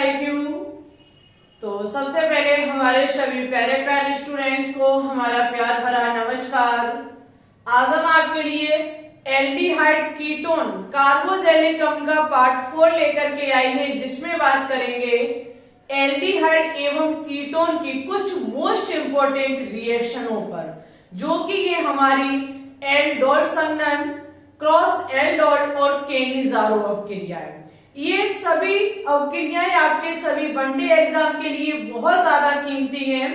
Like you. तो सबसे पहले हमारे सभी प्यारे प्यारे स्टूडेंट्स को हमारा प्यार भरा नमस्कार। आज हम आपके लिए एल्डिहाइड कीटोन कार्बोक्सिलिक अम्ल का पार्ट 4 लेकर के आए हैं, जिसमें बात करेंगे एल्डिहाइड एवं कीटोन की कुछ मोस्ट इंपोर्टेंट रिएक्शनों पर, जो कि ये हमारी एल्डोल संघनन, क्रॉस एल्डोल और केनिज़ारो अवक्रियाएं। ये सभी अवक्रियाएं आपके सभी वनडे एग्जाम के लिए बहुत ज्यादा कीमती हैं,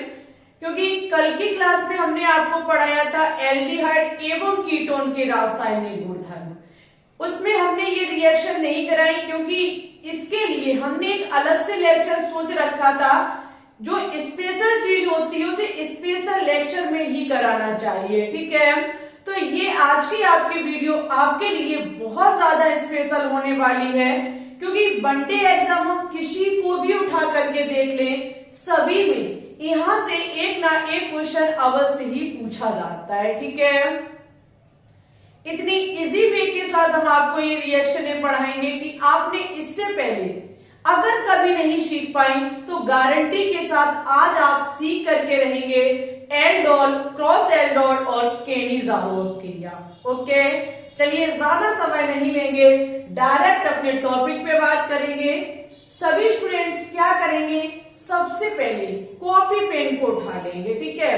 क्योंकि कल की क्लास में हमने आपको पढ़ाया था एल्डिहाइड एवं कीटोन के रासायनिक गुणधर्म। उसमें हमने ये रिएक्शन नहीं कराई, क्योंकि इसके लिए हमने एक अलग से लेक्चर सोच रखा था। जो स्पेशल चीज होती है उसे स्पेशल लेक्चर में ही कराना चाहिए, ठीक है। तो ये आज की आपकी वीडियो आपके लिए बहुत ज्यादा स्पेशल होने वाली है, क्योंकि वनडे एग्जाम हम किसी को भी उठा करके देख लें, सभी में यहां से एक ना एक क्वेश्चन अवश्य ही पूछा जाता है, ठीक है। इतनी इजी वे के साथ हम आपको ये रिएक्शनें पढ़ाएंगे कि आपने इससे पहले अगर कभी नहीं सीख पाई तो गारंटी के साथ आज आप सीख करके रहेंगे एल्डोल, क्रॉस एल्डोल और केनिज़ारो अवक्रिया। ओके, चलिए ज्यादा समय नहीं लेंगे, डायरेक्ट अपने टॉपिक पे बात करेंगे। सभी स्टूडेंट्स क्या करेंगे, सबसे पहले कॉपी पेन को उठा लेंगे, ठीक है।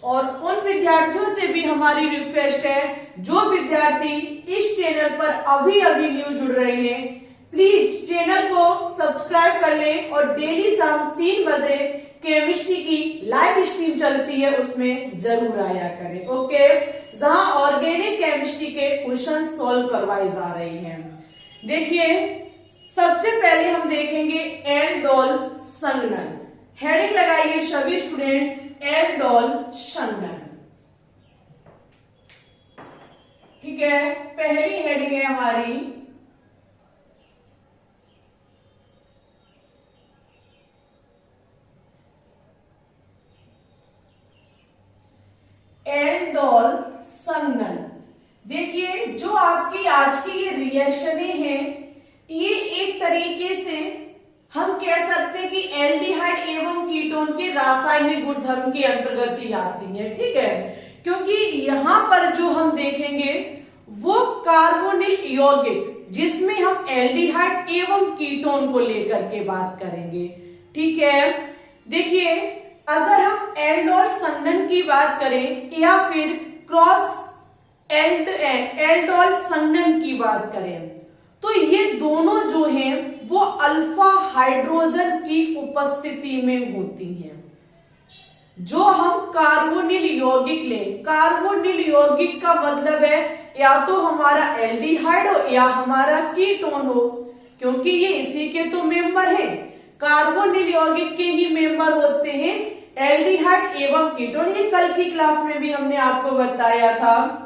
और उन विद्यार्थियों से भी हमारी रिक्वेस्ट है, जो विद्यार्थी इस चैनल पर अभी अभी न्यू जुड़ रहे हैं, प्लीज चैनल को सब्सक्राइब कर लें और डेली शाम 3 बजे केमिस्ट्री की लाइव स्ट्रीम चलती है, उसमें जरूर आया करें, ओके। जहां ऑर्गेनिक केमिस्ट्री के क्वेश्चन सॉल्व करवाए जा रहे हैं। देखिए, सबसे पहले हम देखेंगे एल्डोल संघनन। हेडिंग लगाइए सभी स्टूडेंट्स, एल्डोल संघनन, ठीक है। पहली हेडिंग है हमारी एल्डोल संघनन। देखिए, जो आपकी आज की ये रिएक्शनें हैं, ये एक तरीके से हम कह सकते हैं कि एल्डिहाइड एवं कीटोन के रासायनिक गुणधर्म के अंतर्गत ही आती है, ठीक है। क्योंकि यहां पर जो हम देखेंगे वो कार्बोनिल यौगिक, जिसमें हम एल्डिहाइड एवं कीटोन को लेकर के बात करेंगे, ठीक है। देखिए, अगर हम एल्डोल संघनन की बात करें या फिर क्रॉस एल्डोल संघनन की बात करें, तो ये दोनों जो हैं वो अल्फा हाइड्रोजन की उपस्थिति में होती हैं। जो हम कार्बोनिल यौगिक लें, कार्बोनिल यौगिक का मतलब है या तो हमारा एल्डिहाइड हो या हमारा कीटोन हो, क्योंकि ये इसी के तो मेंबर हैं। कार्बोनिल यौगिक के ही मेंबर होते हैं एल्डिहाइड एवं कीटोन। ये कल की क्लास में भी हमने आपको बताया था।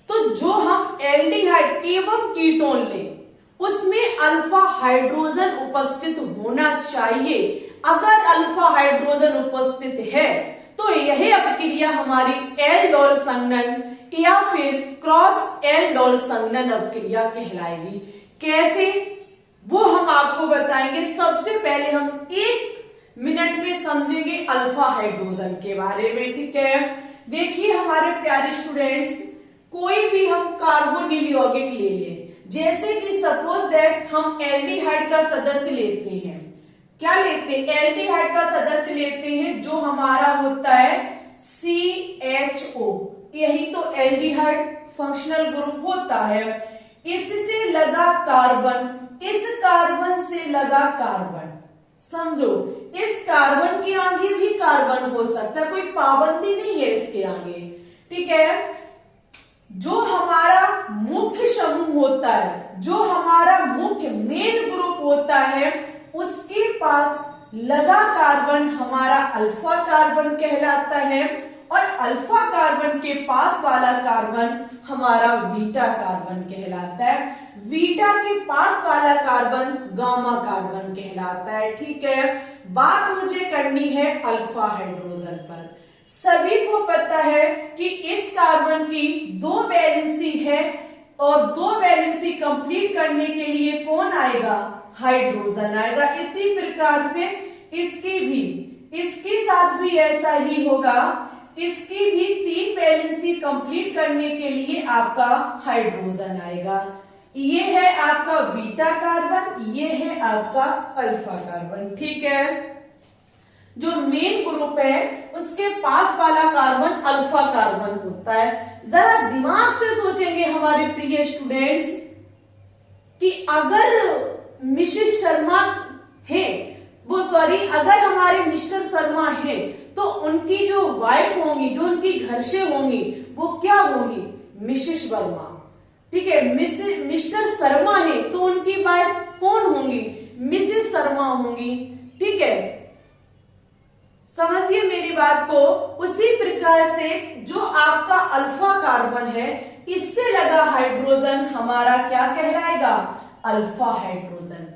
तो जो हम एल्डिहाइड एवं कीटोन लें, उसमें अल्फा हाइड्रोजन उपस्थित होना चाहिए। अगर अल्फा हाइड्रोजन उपस्थित है तो यह अपक्रिया हमारी एल्डोल संघनन या फिर क्रॉस एल्डोल संघनन अपक्रिया कहलाएगी। कैसे, वो हम आपको बताएंगे। सबसे पहले हम 1 मिनट में समझेंगे अल्फा हाइड्रोजन के बारे में, ठीक है। देखिए हमारे प्यारे स्टूडेंट्स, कोई भी हम कार्बोनिल यौगिक ले लें, जैसे कि सपोज दैट हम एल्डिहाइड का सदस्य लेते हैं। क्या लेते हैं, एल्डिहाइड का सदस्य लेते हैं, जो हमारा होता है CHO। यही तो एल्डिहाइड फंक्शनल ग्रुप होता है। इससे लगा कार्बन, इस कार्बन से लगा कार्बन, समझो इस कार्बन के आगे भी कार्बन हो सकता है, कोई पाबंदी नहीं है इसके आगे, ठीक है। जो हमारा मुख्य समूह होता है, जो हमारा मुख्य मेन ग्रुप होता है, उसके पास लगा कार्बन हमारा अल्फा कार्बन कहलाता है, और अल्फा कार्बन के पास वाला कार्बन हमारा बीटा कार्बन कहलाता है। बीटा के पास वाला कार्बन गामा कार्बन कहलाता है, ठीक है। बात मुझे करनी है अल्फा हाइड्रोजन पर। सभी को पता है कि इस कार्बन की 2 वैलेंसी है, और 2 वैलेंसी कंप्लीट करने के लिए कौन आएगा, हाइड्रोजन आएगा। इसी प्रकार से इसके साथ भी ऐसा ही होगा। इसकी भी 3 वैलेंसी कंप्लीट करने के लिए आपका हाइड्रोजन आएगा। ये है आपका बीटा कार्बन, ये है आपका अल्फा कार्बन। ठीक है, जो मेन ग्रुप है उसके पास वाला कार्बन अल्फा कार्बन होता है। जरा दिमाग से सोचेंगे हमारे प्रिय स्टूडेंट्स कि अगर मिसेस शर्मा है, अगर हमारे मिस्टर शर्मा है तो उनकी जो वाइफ होंगी, जो उनकी घर से होंगी, वो क्या होंगी? मिसेस वर्मा। ठीक है, मिस्टर शर्मा है तो उनकी वाइफ कौन होंगी? मिसेस शर्मा होंगी। ठीक है, समझिए मेरी बात को। उसी प्रकार से जो आपका अल्फा कार्बन है, इससे लगा हाइड्रोजन हमारा क्या कहलाएगा? Alpha hydrogen.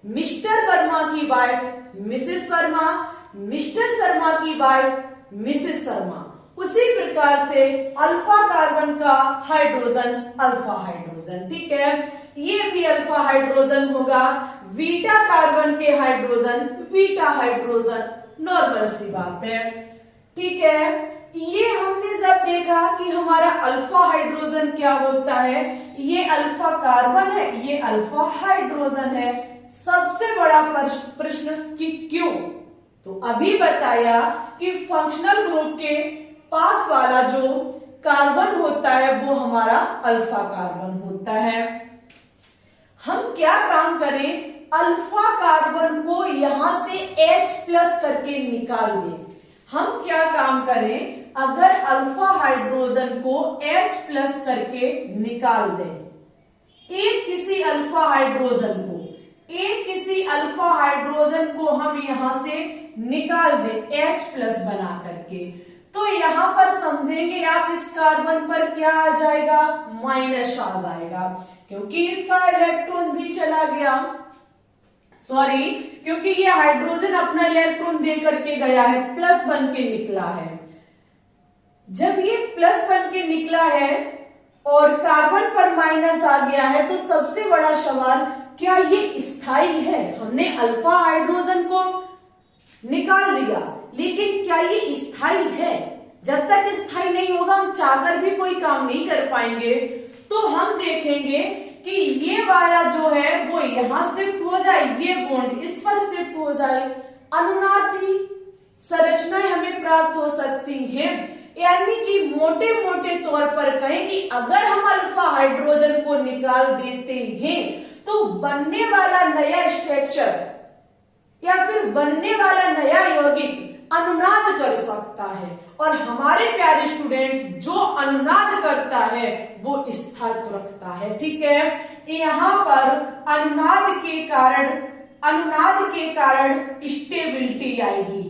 मिस्टर वर्मा की wife Mrs Verma, mister Sharma की वाइफ मिसेस शर्मा। उसी प्रकार से अल्फा कार्बन का हाइड्रोजन अल्फा हाइड्रोजन। ठीक है, ये भी अल्फा हाइड्रोजन होगा। बीटा कार्बन के हाइड्रोजन बीटा हाइड्रोजन, नॉर्मल सी बात है। ठीक है, ये हमने जब देखा कि हमारा अल्फा हाइड्रोजन क्या होता है, ये अल्फा कार्बन है, ये अल्फा हाइड्रोजन है। सबसे बड़ा प्रश्न कि क्यों? तो अभी बताया कि फंक्शनल ग्रुप के पास वाला जो कार्बन होता है वो हमारा अल्फा कार्बन होता है। हम क्या काम करें? अल्फा कार्बन को यहां से H+ करके निकाल दें। हम क्या काम करें? अगर अल्फा हाइड्रोजन को H+ करके निकाल दें, एक किसी अल्फा हाइड्रोजन को हम यहां से निकाल दें H+ बना करके, तो यहां पर समझेंगे आप इस कार्बन पर क्या आ जाएगा? माइनस आ जाएगा, क्योंकि इसका इलेक्ट्रॉन भी चला गया। क्योंकि ये हाइड्रोजन अपना इलेक्ट्रॉन दे करके गया है, प्लस बन के निकला है। जब ये प्लस बन के निकला है और कार्बन पर माइनस आ गया है, तो सबसे बड़ा सवाल, क्या ये स्थायी है? हमने अल्फा हाइड्रोजन को निकाल दिया, लेकिन क्या ये स्थायी है? जब तक स्थायी नहीं होगा हम चाहकर भी कोई काम नहीं कर पाएंगे। तो हम देखेंगे कि ये वाला जो है वो यहां शिफ्ट हो जाए, ये बॉन्ड इस पर शिफ्ट हो जाए, अनुनादी संरचनाएं हमें प्राप्त हो सकती हैं। यानी कि मोटे मोटे तौर पर कहें कि अगर हम अल्फा हाइड्रोजन को निकाल देते हैं तो बनने वाला नया स्ट्रक्चर या फिर बनने वाला नया यौगिक अनुनाद कर सकता है, और हमारे प्यारे स्टूडेंट्स, जो अनुनाद करता है वो स्थायित्व रखता है। ठीक है, यहाँ पर अनुनाद के कारण स्टेबिलिटी आएगी।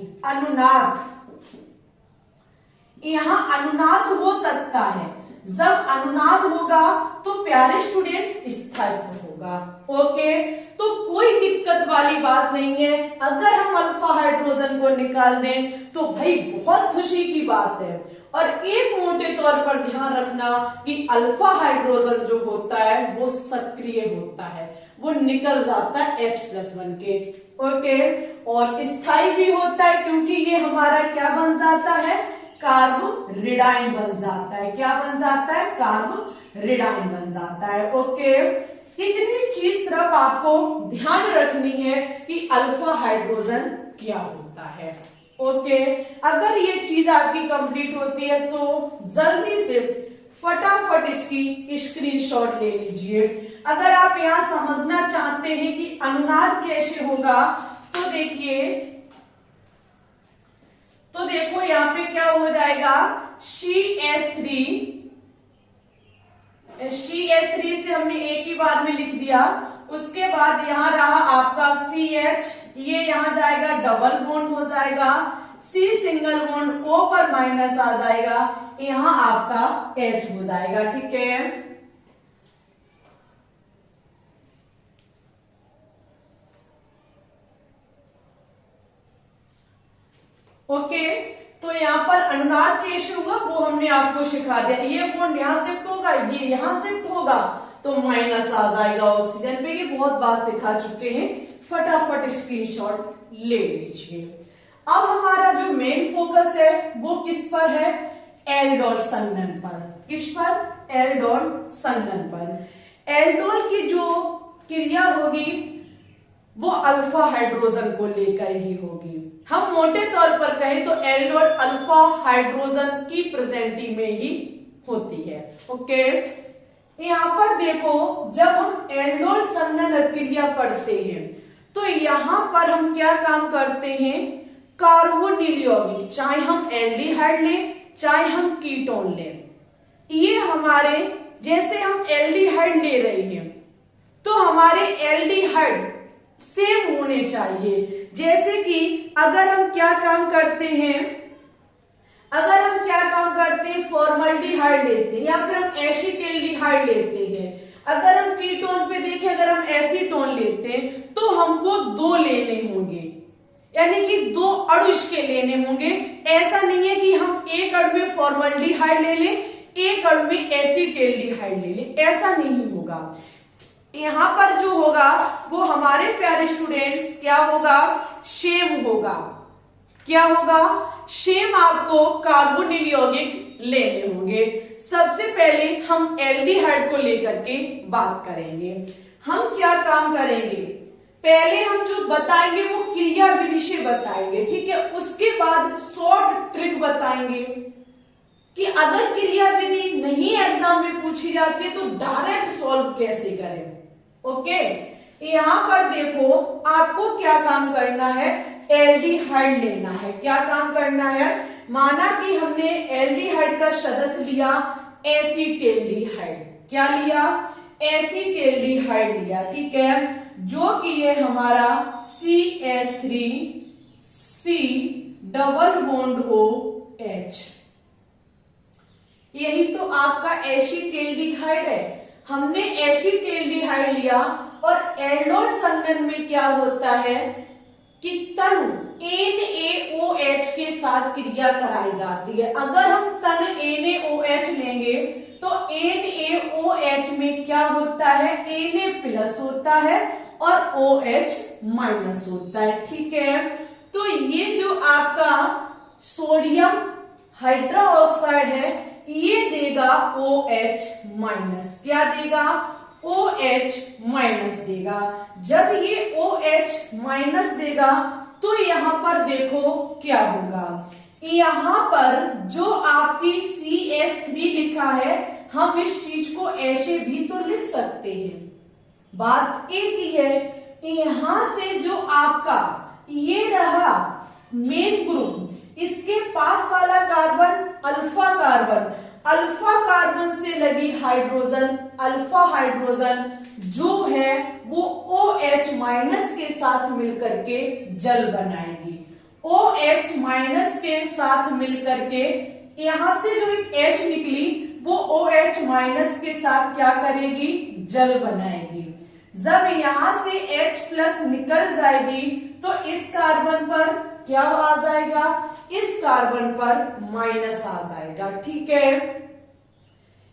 यहाँ अनुनाद हो सकता है। जब अनुनाद होगा तो प्यारे स्टूडेंट्स स्थायित्व होगा। ओके, तो कोई दिक्कत वाली बात नहीं है। अगर हम अल्फा हाइड्रोजन को निकाल दें तो भाई बहुत खुशी की बात है। और एक मोटे तौर पर ध्यान रखना कि अल्फा हाइड्रोजन जो होता है वो सक्रिय होता है, वो निकल जाता है H+ बन के। ओके, और स्थायी भी होता है, क्योंकि ये हमारा क्या बन जाता है? कार्बोरेडाइन बन जाता है। क्या बन जाता है? कार्बोरेडाइन बन जाता है। ओके, इतनी चीज सिर्फ आपको ध्यान रखनी है कि अल्फा हाइड्रोजन क्या होता है। ओके, अगर ये चीज आपकी कंप्लीट होती है तो जल्दी से फटाफट इसकी स्क्रीनशॉट ले लीजिए। अगर आप यहाँ समझना चाहते हैं कि अनुनाद कैसे होगा तो देखो यहाँ पे क्या हो जाएगा? CH3 से हमने एक ही बार में लिख दिया। उसके बाद यहाँ रहा आपका CH, ये यहाँ जाएगा, डबल बॉन्ड हो जाएगा, C सिंगल बॉन्ड, O पर माइनस आ जाएगा, यहाँ आपका H हो जाएगा। ठीक है, ओके, तो यहाँ पर अनुनाद कैसे होगा वो हमने आपको सिखा दिया। ये बॉन्ड यहाँ शिफ्ट होगा, ये यहाँ शिफ्ट होगा, तो माइनस आ जाएगा ऑक्सीजन पे। ये बहुत बार सिखा चुके हैं, फटाफट स्क्रीनशॉट ले लीजिए। अब हमारा जो मेन फोकस है वो किस पर है? एल्डोल संघनन पर। किस पर? एल्डोल संघनन पर। एल्डोल की जो क्रिया होगी वो अल्फा हाइड्रोजन को लेकर ही होगी। हम मोटे तौर पर कहें तो एल्डोल अल्फा हाइड्रोजन की प्रेजेंटी में ही होती है। ओके, यहां पर देखो, जब हम एल्डोल संघनन क्रिया पढ़ते हैं तो यहां पर हम क्या काम करते हैं? कार्बोनिल यौगिक, चाहे हम एल्डिहाइड लें चाहे हम कीटोन लें, ये हमारे, जैसे हम एल्डिहाइड ले रहे हैं तो हमारे एल्डिहाइड सेम होने चाहिए। जैसे कि अगर हम क्या काम करते हैं, फॉर्मल्डिहाइड लेते हैं या फिर हम एसिटेल्डिहाइड लेते हैं, अगर हम कीटोन पे देखें, अगर हम एसीटोन लेते हैं तो हमको 2 लेने होंगे, यानी कि 2 अणु इसके लेने होंगे। ऐसा नहीं है कि हम एक अणु में फॉर्मल्डिहाइड ले लें, एक अणु में एसिटेल्डिहाइड ले लें, ऐसा नहीं होगा। यहां पर जो होगा वो हमारे प्यारे स्टूडेंट्स क्या होगा? सेम होगा। क्या होगा? सेम आपको कार्बोनिल यौगिक लेने होंगे। सबसे पहले हम एल्डिहाइड को लेकर के बात करेंगे। हम क्या काम करेंगे? पहले हम जो बताएंगे वो क्रिया विधि से बताएंगे, ठीक है। उसके बाद शॉर्ट ट्रिक बताएंगे कि अगर क्रिया विधि नहीं एग्जाम में पूछी जाती है तो डायरेक्ट सॉल्व कैसे करें। ओके, यहां पर देखो, आपको क्या काम करना है? एल्डिहाइड लेना है। क्या काम करना है? माना कि हमने एल्डिहाइड का सदस्य लिया एसिटेल्डिहाइड। क्या लिया? एसिटेल्डिहाइड लिया, ठीक है, जो कि ये हमारा CH3C डबल बॉन्ड OH, यही तो आपका एसिटेल्डिहाइड है। हमने एसिटेल्डिहाइड लिया और एल्डोल संघनन में क्या होता है कि तनु NaOH के साथ क्रिया कराई जाती है। अगर हम तनु NaOH लेंगे तो NaOH में क्या होता है? Na प्लस होता है और OH माइनस होता है, ठीक है। तो ये जो आपका सोडियम हाइड्रोक्साइड है ये देगा OH माइनस। क्या देगा? OH माइनस देगा। जब ये OH माइनस देगा तो यहां पर देखो क्या होगा, यहां पर जो आपकी CH3 लिखा है हम इस चीज को ऐसे भी तो लिख सकते हैं। बात एक ही है, यहां से जो आपका ये रहा मेन ग्रुप, इसके पास वाला कार्बन अल्फा कार्बन से लगी हाइड्रोजन, अल्फा हाइड्रोजन जो है वो OH माइनस के साथ मिलकर के जल बनाएगी। OH माइनस के साथ मिलकर के यहां से जो एक H निकली वो OH माइनस के साथ क्या करेगी? जल बनाएगी। जब यहां से H प्लस निकल जाएगी तो इस कार्बन पर क्या आ जाएगा? इस कार्बन पर माइनस आ जाएगा, ठीक है।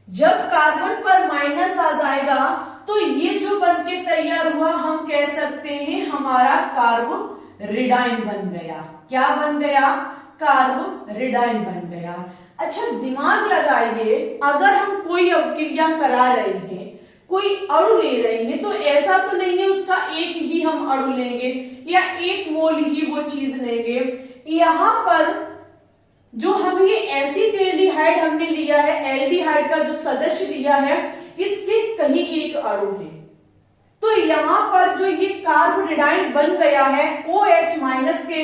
जब कार्बन पर माइनस आ जाएगा तो ये जो बनके तैयार हुआ हम कह सकते हैं हमारा कार्बोरिडाइन बन गया। क्या बन गया? कार्बोरिडाइन बन गया। अच्छा, दिमाग लगाइए, अगर हम कोई अवक्रिया करा रहे हैं, कोई अणु ले रहे हैं, तो ऐसा तो नहीं है उसका एक ही हम अणु लेंगे या 1 मोल ही वो चीज लेंगे। यहां पर जो हम ये एसिटेल्डिहाइड हमने लिया है, एल्डिहाइड का जो सदस्य लिया है, इसके कहीं एक अणु है, तो यहां पर जो ये कार्बोरिडाइन बन गया है OH माइनस के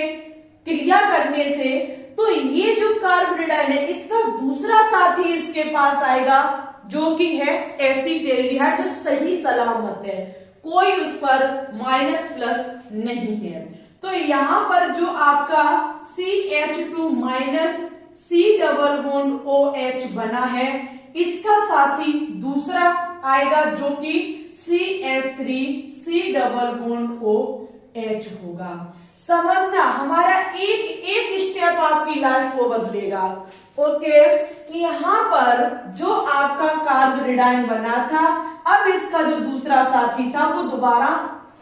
क्रिया करने से, तो ये जो कार्बोरिडाइन है इसका दूसरा साथी इसके पास आएगा जो कि है एसिटेल्डिहाइड, जो सही सलामत है, कोई उस पर माइनस प्लस नहीं है। तो यहां पर जो आपका CH2 minus C double bond OH बना है, इसका साथी दूसरा आएगा जो कि CH3C डबल बॉन्ड OH होगा। समझना, हमारा एक स्टेप आपकी लाइफ को बदलेगा। ओके, यहां पर जो आपका कार्बोरिडाइन बना था, अब इसका जो दूसरा साथी था वो दोबारा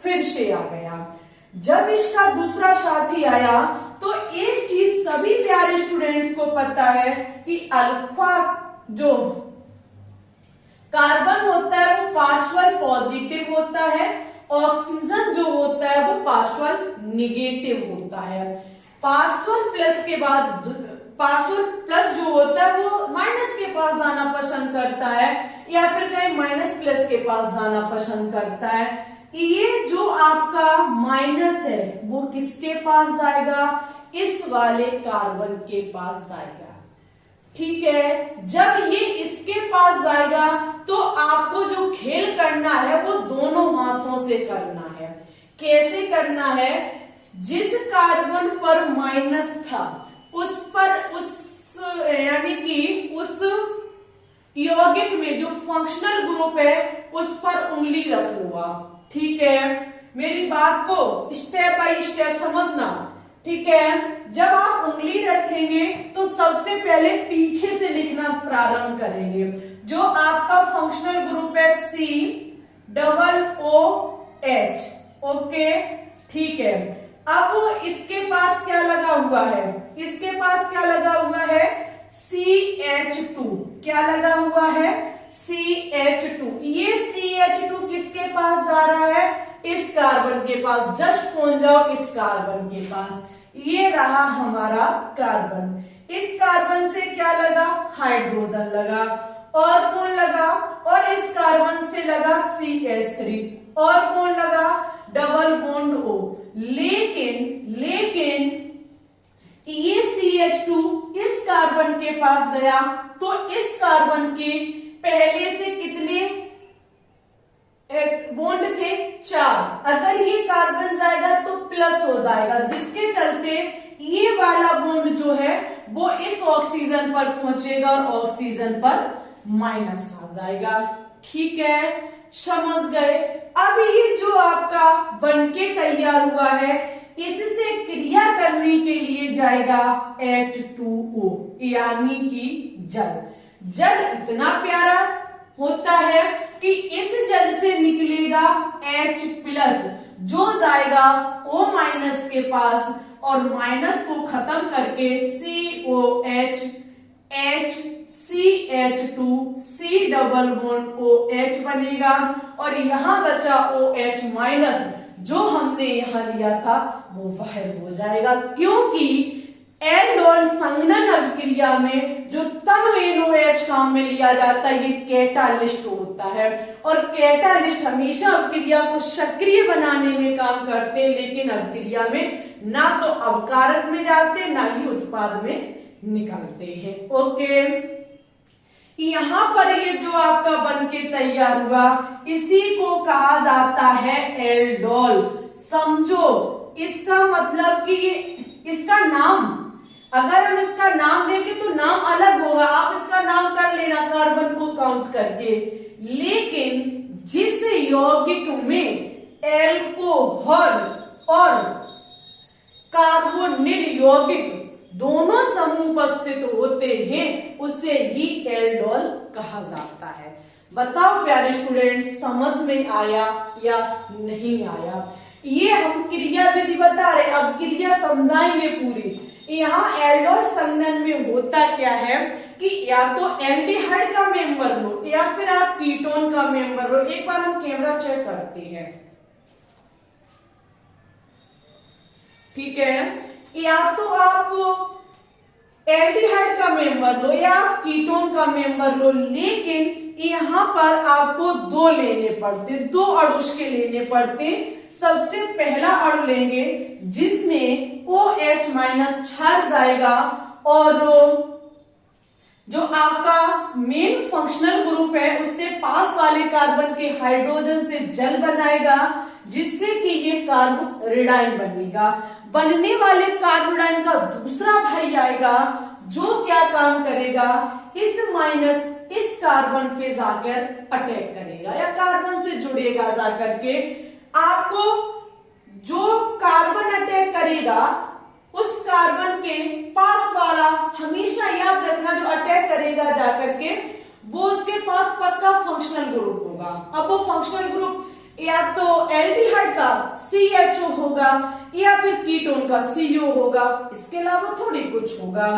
फिर से आ गया। जब इसका दूसरा साथी आया तो एक चीज सभी प्यारे स्टूडेंट्स को पता है कि अल्फा जो कार्बन होता है वो पार्शियल पॉजिटिव होता है, ऑक्सीजन जो होता है वो पार्शियल निगेटिव होता है। पार्शियल प्लस के बाद पार्शियल प्लस जो होता है वो माइनस के पास जाना पसंद करता है या फिर कहीं माइनस प्लस के पास जाना पसंद करता है। ये जो आपका माइनस है वो किसके पास जाएगा? इस वाले कार्बन के पास जाएगा। ठीक है, जब ये इसके पास जाएगा तो आपको जो खेल करना है वो दोनों हाथों से करना है। कैसे करना है? जिस कार्बन पर माइनस था उस पर यानी कि उस यौगिक में जो फंक्शनल ग्रुप है उस पर उंगली रख लो आप। ठीक है, मेरी बात को स्टेप बाय स्टेप समझना। ठीक है, जब आप उंगली रखेंगे तो सबसे पहले पीछे से लिखना प्रारंभ करेंगे। जो आपका फंक्शनल ग्रुप है COOH। ओके, ठीक है। अब इसके पास क्या लगा हुआ है? इसके पास क्या लगा हुआ है? CH2। क्या लगा हुआ है? CH2। ये CH2 किसके पास जा रहा है? इस कार्बन के पास। जस्ट पहुंच जाओ इस कार्बन के पास। ये रहा हमारा कार्बन। इस कार्बन से क्या लगा? हाइड्रोजन लगा। और कौन लगा? और इस कार्बन से लगा CH3। और कौन लगा? Double bond O। लेकिन ये CH2 इस कार्बन के पास गया तो इस कार्बन के पहले से कितने बॉन्ड थे? 4। अगर ये कार्बन जाएगा तो प्लस हो जाएगा, जिसके चलते ये वाला बॉन्ड जो है वो इस ऑक्सीजन पर पहुंचेगा और ऑक्सीजन पर माइनस आ जाएगा। ठीक है, समझ गए? अब ये जो आपका बनके तैयार हुआ है इससे क्रिया करने के लिए जाएगा H2O यानी कि जल। जल इतना प्यारा होता है कि इस जल से निकलेगा H+ जो जाएगा O- के पास और माइनस को खत्म करके COH H CH2 C double bond OH बनेगा और यहां बचा OH- जो हमने यहां लिया था वो बाहर हो जाएगा, क्योंकि एल्डोल संघनन अभिक्रिया में जो तब NOH काम में लिया जाता है ये कैटालिस्ट होता है और कैटालिस्ट हमेशा अभिक्रिया को सक्रिय बनाने में काम करते हैं, लेकिन अभिक्रिया में ना तो अवकारक में जाते ना ही उत्पाद में निकालते हैं। ओके, यहां पर ये जो आपका बनके तैयार हुआ इसी को कहा जाता है एल्डोल। समझो, इसका मतलब कि इसका नाम, अगर हम इसका नाम देखें तो नाम अलग होगा, आप इसका नाम कर लेना कार्बन को काउंट करके, लेकिन जिस यौगिक में एल्कोहल और कार्बोनिल यौगिक दोनों समूह उपस्थित होते हैं उसे ही एल्डोल कहा जाता है। बताओ प्यारे स्टूडेंट्स, समझ में आया या नहीं आया? ये हम क्रिया विधि बता रहे, अब क्रिया समझाएंगे पूरी। यहाँ एल्डोल संघनन में होता क्या है कि या तो एल्डिहाइड का मेंबर लो या फिर आप कीटोन का मेंबर लो। एक बार हम कैमरा चेक करते हैं। ठीक है, या तो आप एल्डिहाइड का मेंबर लो या आप कीटोन का मेंबर लो, लेकिन यहां पर आपको दो लेने पड़ते, दो अणु के लेने पड़ते। सबसे पहला अणु लेंगे जिसमें OH- छर जाएगा और जो आपका मेन फंक्शनल ग्रुप है उससे पास वाले कार्बन के हाइड्रोजन से जल बनाएगा, जिससे कि ये कार्बोरेडाइन बनेगा। बनने वाले कार्बोडाइन का दूसरा भाई आएगा जो क्या काम करेगा, इस माइनस इस कार्बन पे जाकर अटैक करेगा या कार्बन से जुड़ेगा जाकर के। आपको जो कार्बन अटैक करेगा उस कार्बन के पास वाला हमेशा याद रखना, जो अटैक करेगा जाकर के वो उसके पास पक्का फंक्शनल ग्रुप होगा। अब वो फंक्शनल ग्रुप या तो एल्डिहाइड का CHO होगा या फिर कीटोन का CO होगा, इसके अलावा थोड़ी कुछ होगा।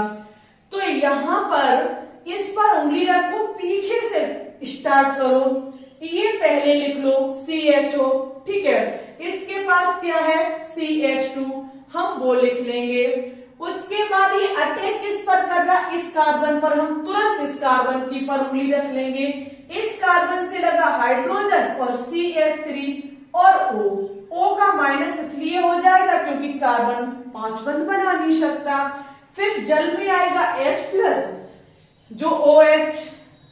तो यहां पर इस पर उंगली रखो, पीछे से स्टार्ट करो, ये पहले लिख लो CHO, ठीक है। इसके पास क्या है CH2, हम वो लिख लेंगे। उसके बाद ये अटैक किस पर कर रहा, इस कार्बन पर, हम तुरंत इस कार्बन की पर उंगली रख लेंगे। इस कार्बन से लगा हाइड्रोजन और CH3 और O का माइनस इसलिए हो जाएगा क्योंकि कार्बन 5 बंध बना नहीं सकता। फिर जल में आएगा H+ जो OH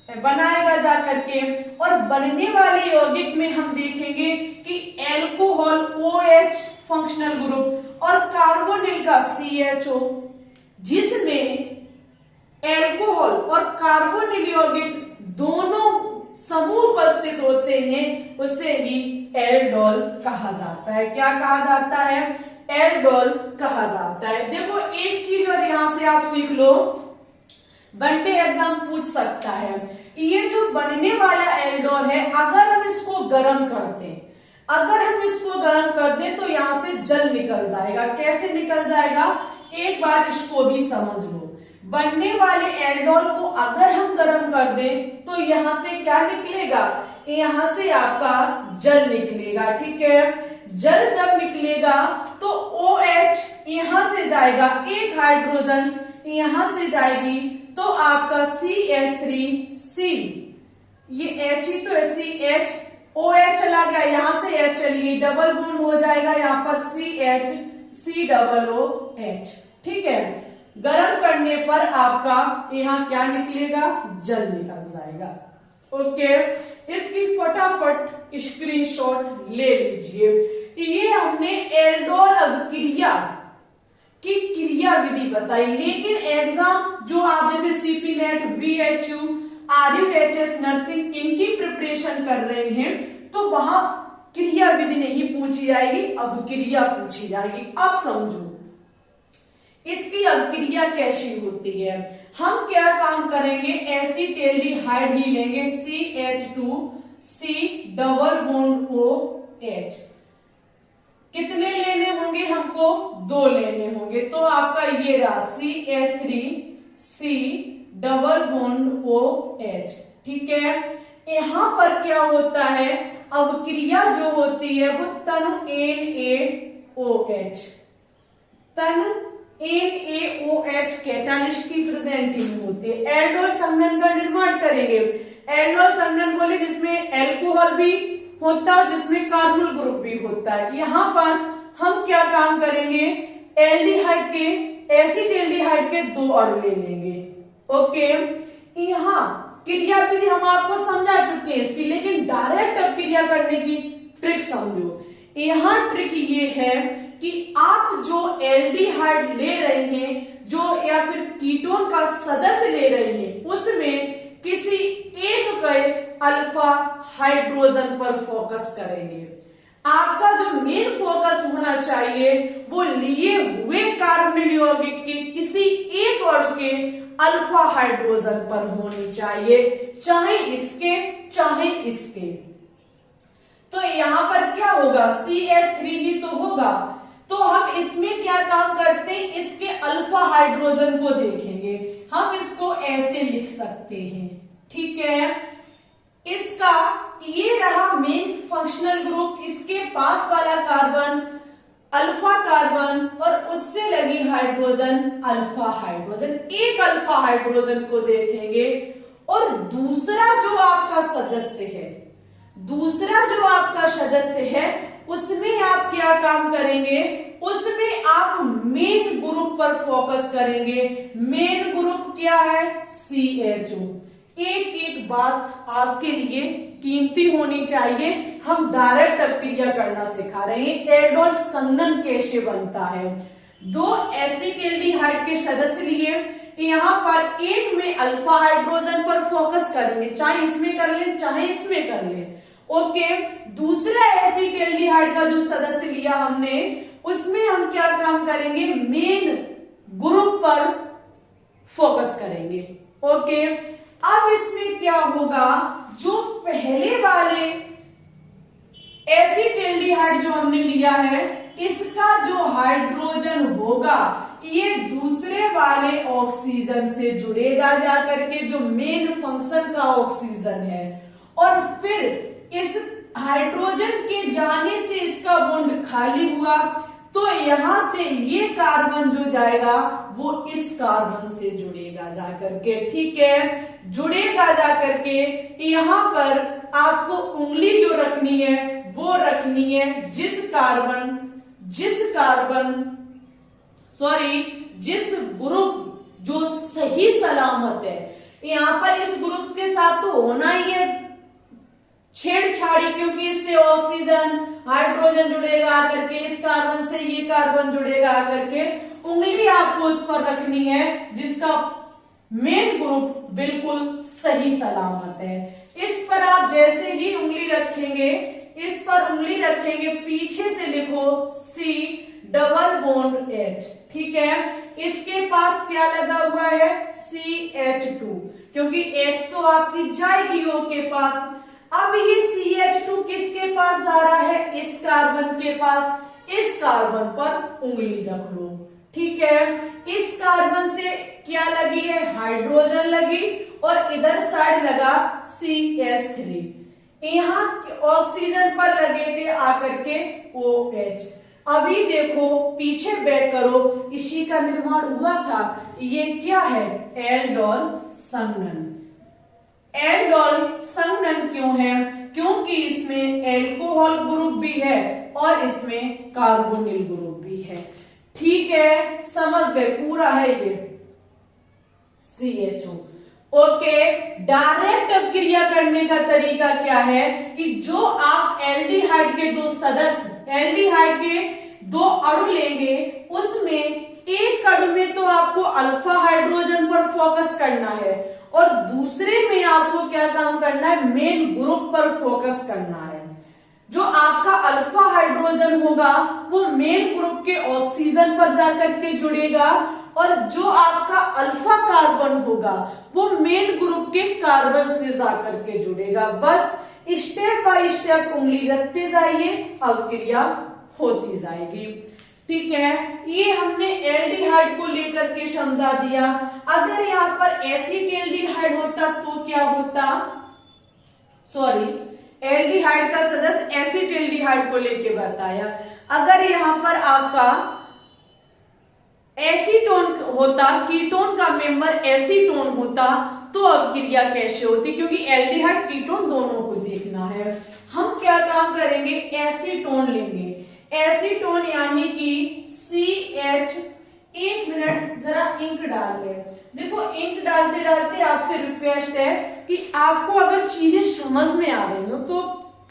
बनाएगा जा करके, और बनने वाले यौगिक में हम देखेंगे कि एल्कोहल OH फंक्शनल ग्रुप और कार्बोनिल का CHO, जिसमें एल्कोहल और कार्बोनिल यौगिक दोनों समूह उपस्थित होते हैं, उसे ही एल्डोल कहा जाता है। क्या कहा जाता है, एल्डोल कहा जाता है। देखो एक चीज और यहां से आप सीख लो, वनडे एग्जाम पूछ सकता है, ये जो बनने वाला एल्डोल है, अगर हम इसको गर्म कर दें तो यहां से जल निकल जाएगा। कैसे निकल जाएगा, एक बार इसको भी समझ लो। बनने वाले एल्डोल को अगर हम गर्म कर दें तो यहां से क्या निकलेगा, यहां से आपका जल निकलेगा, ठीक है। जल जब निकलेगा तो OH यहां से जाएगा, एक हाइड्रोजन यहां से जाएगी, तो आपका CH3C, ये H ही तो है, CH, OH चला गया, यहां से H चलिए, डबल बॉन्ड हो जाएगा यहाँ पर CH, COOH, ठीक है। गर्म करने पर आपका यहाँ क्या निकलेगा, जल निकल जाएगा। ओके, इसकी फटाफट स्क्रीनशॉट ले लीजिए। ये हमने एल्डोल अभिक्रिया की क्रिया विधि बताई, लेकिन एग्जाम जो आप जैसे CP net, VHU, RUHS nursing इनकी प्रिपरेशन कर रहे हैं, तो वहां क्रिया विधि नहीं पूछी जाएगी, अभिक्रिया पूछी जाएगी। अब समझो इसकी अभिक्रिया कैसी होती है। हम क्या काम करेंगे, एसिटेल्डिहाइड ही लेंगे, CH2C डबल बॉन्ड OH। कितने लेने होंगे हमको, 2 लेने होंगे, तो आपका ये रहा CH3C डबल बॉन्ड OH, ठीक है। यहां पर क्या होता है, अभिक्रिया जो होती है वो तनु NaOH, तनु NaOH कैटालिस्ट की प्रेजेंटिंग में होती है। एल्डोल संघनन का निर्माण करेंगे। एल्डोल संघनन बोले जिसमें एल्कोहल भी होता है, जिसमें कार्बोनिल ग्रुप भी होता है। यहाँ पर हम क्या काम करेंगे, एल्डिहाइड के, एसिटेल्डिहाइड के 2 अणु ले लेंगे। ओके, यहाँ क्रिया विधि हम आपको समझा चुके हैं इसकी, लेकिन डायरेक्ट अब क्रिया करने की ट्रिक समझो। यहाँ ट्रिक ये है कि आप जो एल्डिहाइड ले रहे हैं, जो या फिर कीटोन का सदस्य ले रहे हैं, उसमें किसी एक के अल्फा हाइड्रोजन पर फोकस करेंगे। आपका जो मेन फोकस होना चाहिए वो लिए हुए कार्बोनिल यौगिक के किसी एक अणु के अल्फा हाइड्रोजन पर होनी चाहिए, चाहे इसके चाहे इसके। तो यहां पर क्या होगा, CH3 ही तो होगा, तो हम इसमें क्या काम करते हैं, इसके अल्फा हाइड्रोजन को देखेंगे। हम इसको ऐसे लिख सकते हैं, ठीक है। इसका ये रहा मेन फंक्शनल ग्रुप, इसके पास वाला कार्बन अल्फा कार्बन और उससे लगी हाइड्रोजन अल्फा हाइड्रोजन। एक अल्फा हाइड्रोजन को देखेंगे और दूसरा जो आपका सदस्य है उसमें आप क्या काम करेंगे, उसमें आप मेन ग्रुप पर फोकस करेंगे। मेन ग्रुप क्या है, CHO। एक एक बात आपके लिए कीमती होनी चाहिए, हम डायरेक्ट अपक्रिया करना सिखा रहे हैं। एल्डोल संघनन कैसे बनता है, 2 एसिटेल्डिहाइड के सदस्य लिए, यहाँ पर एक में अल्फा हाइड्रोजन पर फोकस करेंगे, चाहे इसमें कर ले चाहे इसमें कर ले। ओके, दूसरा एसिटेल्डिहाइड का जो सदस्य लिया हमने, उसमें हम क्या काम करेंगे, मेन ग्रुप पर फोकस करेंगे। ओके, अब इसमें क्या होगा, जो पहले वाले एसिटाल्डिहाइड जो हमने लिया है, इसका जो हाइड्रोजन होगा ये दूसरे वाले ऑक्सीजन से जुड़ेगा जाकर के, जो मेन फंक्शन का ऑक्सीजन है, और फिर इस हाइड्रोजन के जाने से इसका बॉन्ड खाली हुआ, तो यहां से ये कार्बन जो जाएगा वो इस कार्बन से जुड़ेगा जाकर के, ठीक है, जुड़ेगा जाकर के। यहां पर आपको उंगली जो रखनी है वो रखनी है जिस ग्रुप जो सही सलामत है। यहां पर इस ग्रुप के साथ तो होना ही है छेड़छाड़ी, क्योंकि इससे ऑक्सीजन हाइड्रोजन जुड़ेगा आकर के, इस कार्बन से ये कार्बन जुड़ेगा आकर के। उंगली आपको उस पर रखनी है जिसका मेन ग्रुप बिल्कुल सही सलामत है। इस पर आप जैसे ही उंगली रखेंगे, इस पर उंगली रखेंगे, पीछे से लिखो C≡H, ठीक है। इसके पास क्या लगा हुआ है, CH2, क्योंकि H तो आपकी जाएगी O के पास। अब ये CH2 किसके पास जा रहा है, इस कार्बन के पास। इस कार्बन पर उंगली रख लो, ठीक है। इस कार्बन से क्या लगी है, हाइड्रोजन लगी, और इधर साइड लगा CH3। यहां ऑक्सीजन पर लगे थे आकर के OH। अभी देखो पीछे बैक करो, इसी का निर्माण हुआ था। ये क्या है, एल्डोल संघनन। एल्डोल संघनन क्यों है, क्योंकि इसमें एल्कोहल ग्रुप भी है और इसमें कार्बोनिल ग्रुप भी है, ठीक है, समझ गए, पूरा है ये CHO। ओके, डायरेक्ट अपक्रिया करने का तरीका क्या है कि जो आप एल्डिहाइड के दो सदस्य, एल्डिहाइड के दो अणु लेंगे, उसमें एक अणु में तो आपको अल्फा हाइड्रोजन पर फोकस करना है और दूसरे में आपको क्या काम करना है, मेन ग्रुप पर फोकस करना है। जो आपका अल्फा हाइड्रोजन होगा वो मेन ग्रुप के ऑक्सीजन पर जाकर के जुड़ेगा, और जो आपका अल्फा कार्बन होगा वो मेन ग्रुप के कार्बन से जाकर के जुड़ेगा। बस स्टेप बाय स्टेप उंगली रखते जाइए, अपक्रिया होती जाएगी, ठीक है। ये हमने एल्डिहाइड को लेकर के समझा दिया। अगर यहाँ पर एसिटाल्डिहाइड होता तो क्या होता, सॉरी, एल्डिहाइड का सदस्य एसिटाल्डिहाइड को लेके बताया। अगर यहाँ पर आपका एसीटोन होता, कीटोन का मेंबर एसीटोन होता, तो अपक्रिया कैसे होती, क्योंकि एल्डिहाइड कीटोन दोनों को देखना है। हम क्या काम करेंगे, एसीटोन लेंगे, एसीटोन यानी कि CH। एक मिनट जरा इंक डाल ले। देखो इंक डालते डालते आपसे रिक्वेस्ट है कि आपको अगर चीजें समझ में आ रही हो तो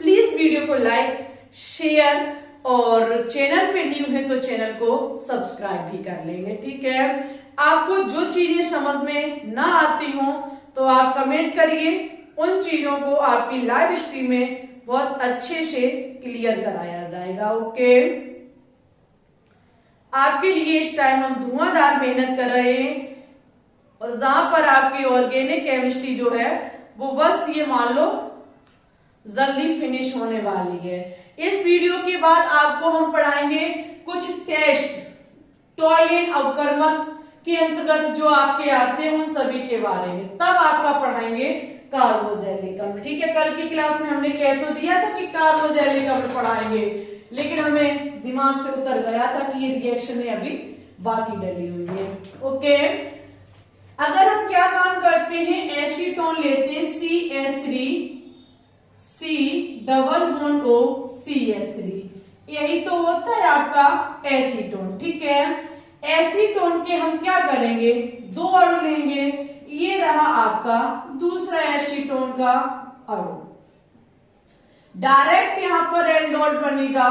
प्लीज वीडियो को लाइक, शेयर, और चैनल पे न्यू है तो चैनल को सब्सक्राइब भी कर लेंगे, ठीक है। आपको जो चीजें समझ में ना आती हो तो आप कमेंट करिए, उन चीजों को आपकी लाइव स्ट्रीम में बहुत अच्छे से क्लियर कराया जाएगा, ओके। आपके लिए इस टाइम हम धुआंधार मेहनत कर रहे हैं, और जहां पर आपकी ऑर्गेनिक केमिस्ट्री जो है वो बस ये मान लो जल्दी फिनिश होने वाली है। इस वीडियो के बाद आपको हम पढ़ाएंगे कुछ टेस्ट, टॉयलेट अवक्रमण के अंतर्गत जो आपके आते हैं उन सभी के बारे में, तब आपका पढ़ाएंगे कार्बोजेलिक अम्ल, ठीक है। कल की क्लास में हमने कह तो दिया था कि कार्बोजेलिक अम्ल पढ़ाएंगे, लेकिन हमें दिमाग से उतर गया था कि ये रिएक्शन है अभी बाकी डली हुई है, ओके। अगर हम क्या काम करते हैं, एसीटोन लेते हैं CH3, C≡O≡CH3, यही तो होता है आपका एसीटोन, ठीक है। एसीटोन के हम क्या करेंगे, दो अणु लेंगे, ये रहा आपका दूसरा एसीटोन का अणु, डायरेक्ट यहां पर एल्डोल बनेगा,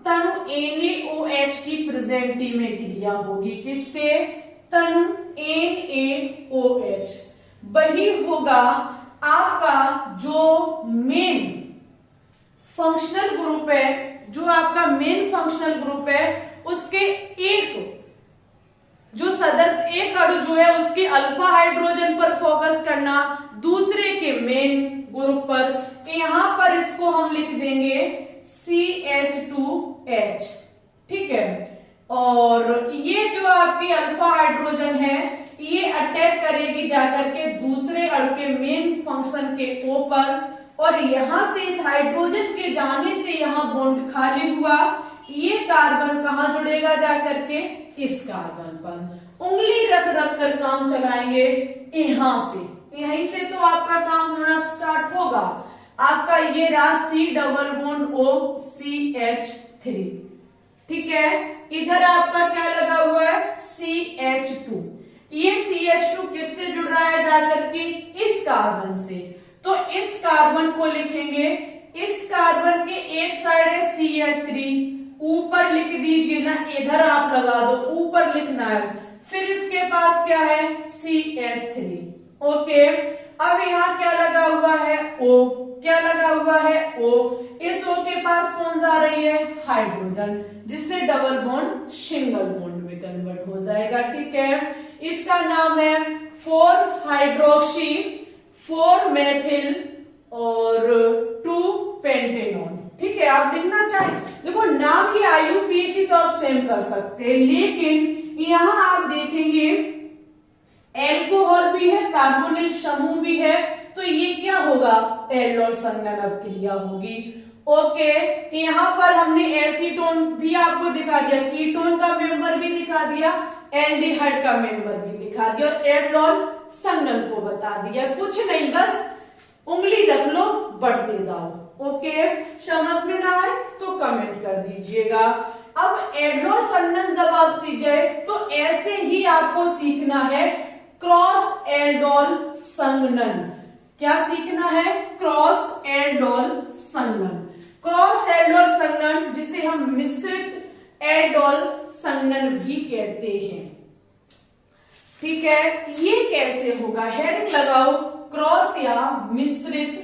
तनु NaOH की प्रेजेंटी में क्रिया होगी, किस पे, तनु NaOH, वही होगा आपका जो मेन फंक्शनल ग्रुप है, जो आपका मेन फंक्शनल ग्रुप है उसके एक जो सदस्य एक अणु जो है उसके अल्फा हाइड्रोजन पर फोकस करना, दूसरे के मेन ग्रुप पर। यहां पर इसको हम लिख देंगे CH2H, ठीक है। और ये जो आपकी अल्फा हाइड्रोजन है ये अटैक करेगी जाकर के दूसरे अणु के मेन फंक्शन के O पर, और यहां से इस हाइड्रोजन के जाने से यहाँ बॉन्ड खाली हुआ, ये कार्बन कहाँ जुड़ेगा जाकर के इस कार्बन पर। उंगली रख रख कर काम चलाएंगे यहां से, यहीं से तो आपका काम होना स्टार्ट होगा। आपका ये रहा C double bond O CH3, ठीक है। इधर आपका क्या लगा हुआ है CH2, ये CH2 किससे जुड़ रहा है जाकर के इस कार्बन से, तो इस कार्बन को लिखेंगे, इस कार्बन के एक साइड है CH3, ऊपर लिख दीजिए ना, इधर आप लगा दो, ऊपर लिखना है। फिर इसके पास क्या है CH3, ओके। अब यहाँ क्या लगा हुआ है O, क्या लगा हुआ है O, इस O के पास कौन जा रही है हाइड्रोजन, जिससे डबल बॉन्ड सिंगल बॉन्ड में कन्वर्ट हो जाएगा, ठीक है। इसका नाम है 4 हाइड्रोक्सी 4 मेथिल और 2 पेंटेनॉन, ठीक है। आप लिखना चाहें, देखो नाम ये IUPAC तो आप सेम कर सकते हैं, लेकिन यहां आप देखेंगे एल्कोहल भी है, कार्बोनिल समूह भी है, तो ये क्या होगा एल्डोल संघनन अभिक्रिया होगी, ओके। यहाँ पर हमने एसीटोन भी आपको दिखा दिया, कीटोन का मेंबर भी दिखा दिया, एल्डिहाइड का मेंबर भी दिखा दिया, और एल्डोल संघनन को बता दिया। कुछ नहीं, बस उंगली रख लो, बढ़ते जाओ, ओके। समझ में ना आए तो कमेंट कर दीजिएगा। अब एल्डोल संघनन जब आप सीख गए तो ऐसे ही आपको सीखना है क्रॉस एल्डोल संघनन। क्या सीखना है क्रॉस एल्डोल संघनन। क्रॉस एल्डोल संघनन जिसे हम मिश्रित एल्डोल संघनन भी कहते हैं, ठीक है। ये कैसे होगा, हेडिंग लगाओ क्रॉस या मिश्रित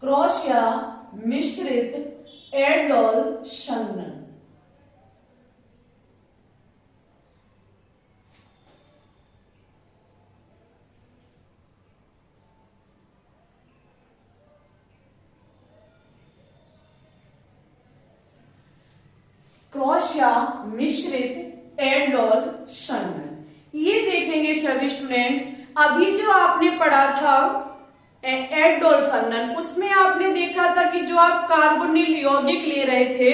क्रॉस या मिश्रित एल्डोल संघनन। क्रॉस या मिश्रित एल्डोल संघनन। ये देखेंगे सभी स्टूडेंट्स, अभी जो आपने पढ़ा था एल्डोल संघनन, उसमें आपने देखा था कि जो आप कार्बोनिल यौगिक ले रहे थे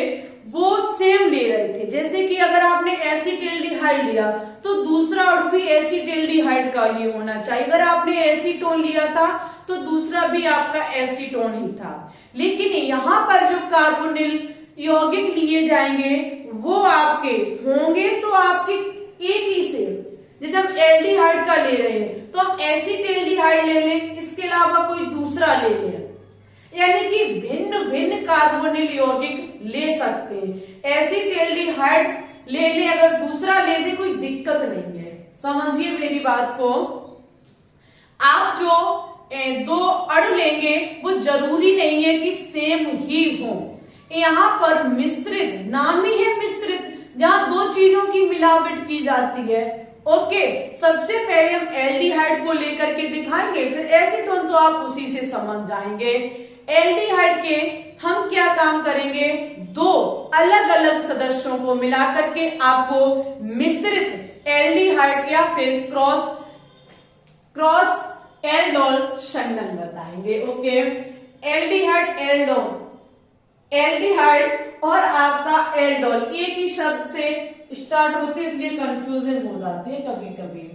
वो सेम ले रहे थे। जैसे कि अगर आपने एसिटिल्डिहाइड लिया तो दूसरा अणु भी एसिटिल्डिहाइड का ही होना चाहिए, अगर आपने एसीटोन लिया था तो दूसरा भी आपका एसीटोन ही था। लेकिन यहाँ पर जो कार्बोनिल यौगिक लिए जाएंगे वो आपके होंगे तो आपके एक ही से, जैसे हम एल्डिहाइड का ले रहे हैं तो हम एसिटिल्डिहाइड ले लें, इसके अलावा कोई दूसरा ले लें, यानी कि भिन्न भिन्न कार्बोनिल यौगिक ले सकते हैं। एसिटिल्डिहाइड ले लें, अगर दूसरा ले लें कोई दिक्कत नहीं है, समझिए मेरी बात को। आप जो दो अणु लेंगे वो जरूरी नहीं है कि सेम ही हो। यहाँ पर मिश्रित, नाम ही है मिश्रित, जहां दो चीजों की मिलावट की जाती है, ओके। सबसे पहले हम एल्डिहाइड को लेकर के दिखाएंगे, फिर एसीटोन तो आप उसी से समझ जाएंगे। एल्डिहाइड के हम क्या काम करेंगे, दो अलग अलग सदस्यों को मिलाकर के आपको मिश्रित एल्डिहाइड या फिर क्रॉस एल्डोल संघनन बताएंगे, ओके। एल्डिहाइड एल्डोल, एल्डिहाइड और आपका एल्डोल एक ही शब्द से स्टार्ट होते हैं, इसलिए कंफ्यूजन हो जाती है कभी कभी।